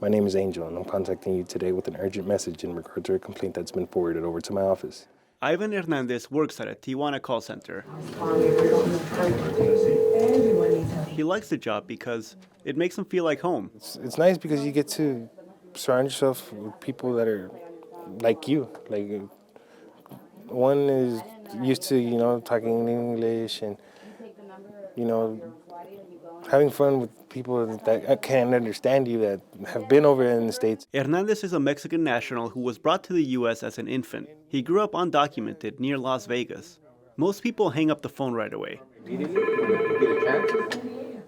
My name is Angel, and I'm contacting you today with an urgent message in regard to a complaint that's been forwarded over to my office. Ivan Hernandez works at a Tijuana call center. He likes the job because it makes him feel like home. It's nice because you get to surround yourself with people that are like you. Like, one is used to, talking in English and, having fun with people that can understand you, that have been over in the States. Hernandez is a Mexican national who was brought to the U.S. as an infant. He grew up undocumented near Las Vegas. Most people hang up the phone right away.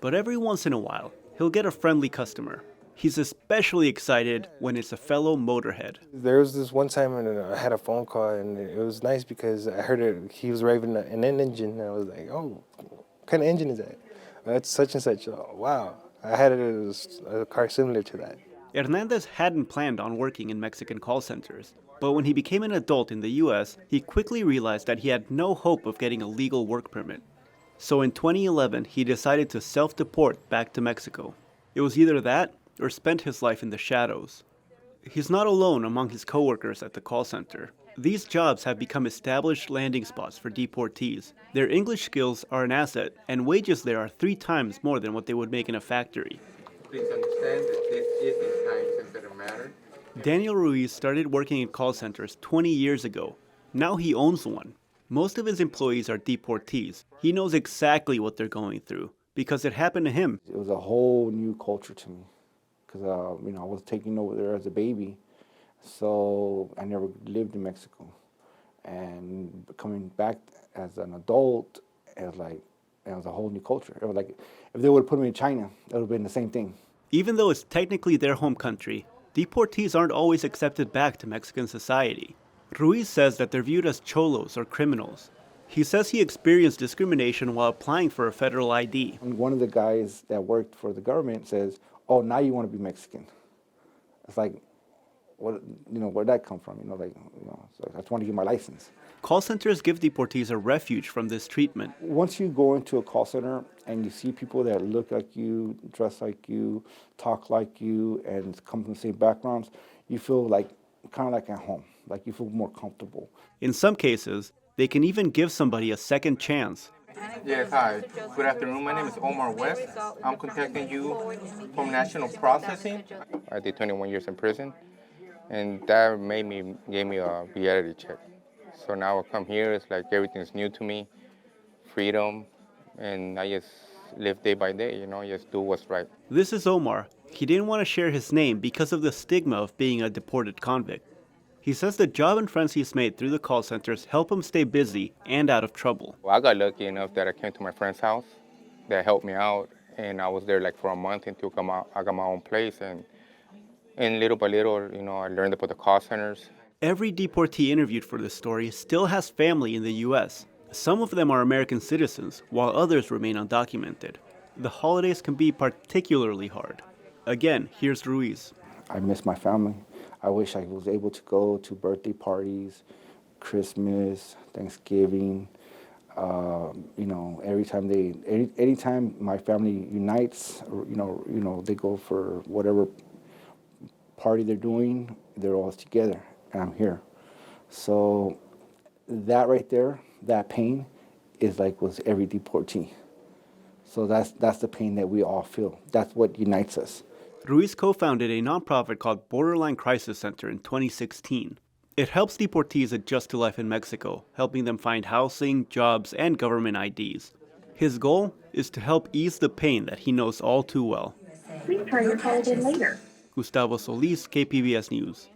But every once in a while, he'll get a friendly customer. He's especially excited when it's a fellow motorhead. There was this one time when I had a phone call, and it was nice because I heard he was driving an engine, and I was like, oh, what kind of engine is that? That's such and such. Oh, wow. I had a car similar to that. Hernandez hadn't planned on working in Mexican call centers, but when he became an adult in the U.S., he quickly realized that he had no hope of getting a legal work permit. So in 2011, he decided to self-deport back to Mexico. It was either that or spend his life in the shadows. He's not alone among his coworkers at the call center. These jobs have become established landing spots for deportees. Their English skills are an asset, and wages there are 3 times more than what they would make in a factory. Please understand that this is a time-sensitive matter. Daniel Ruiz started working in call centers 20 years ago. Now he owns one. Most of his employees are deportees. He knows exactly what they're going through because it happened to him. It was a whole new culture to me because, I was taken over there as a baby. So I never lived in Mexico. And coming back as an adult, it was a whole new culture. It was like, if they would have put me in China, it would have been the same thing. Even though it's technically their home country, deportees aren't always accepted back to Mexican society. Ruiz says that they're viewed as cholos or criminals. He says he experienced discrimination while applying for a federal ID. And one of the guys that worked for the government says, oh, now you want to be Mexican. It's like, where'd that come from? So I just want to get my license. Call centers give deportees a refuge from this treatment. Once you go into a call center and you see people that look like you, dress like you, talk like you, and come from the same backgrounds, you feel kind of like at home, like you feel more comfortable. In some cases, they can even give somebody a second chance. Yes, hi. Good afternoon. My name is Omar West. I'm contacting you from National Processing. I did 21 years in prison, and that gave me a reality check. So now I come here, it's like everything's new to me, freedom, and I just live day by day, just do what's right. This is Omar. He didn't want to share his name because of the stigma of being a deported convict. He says the job and friends he's made through the call centers help him stay busy and out of trouble. Well, I got lucky enough that I came to my friend's house that helped me out, and I was there for a month until I got my own place, and little by little, I learned about the call centers. Every deportee interviewed for this story still has family in the U.S. Some of them are American citizens, while others remain undocumented. The holidays can be particularly hard. Again, here's Ruiz. I miss my family. I wish I was able to go to birthday parties, Christmas, Thanksgiving. Anytime my family unites, they go for whatever party they're doing, they're all together, and I'm here. So that right there, that pain, was every deportee. So that's the pain that we all feel. That's what unites us. Ruiz co-founded a nonprofit called Borderline Crisis Center in 2016. It helps deportees adjust to life in Mexico, helping them find housing, jobs, and government IDs. His goal is to help ease the pain that he knows all too well. Please try your call again later. Gustavo Solis, KPBS News.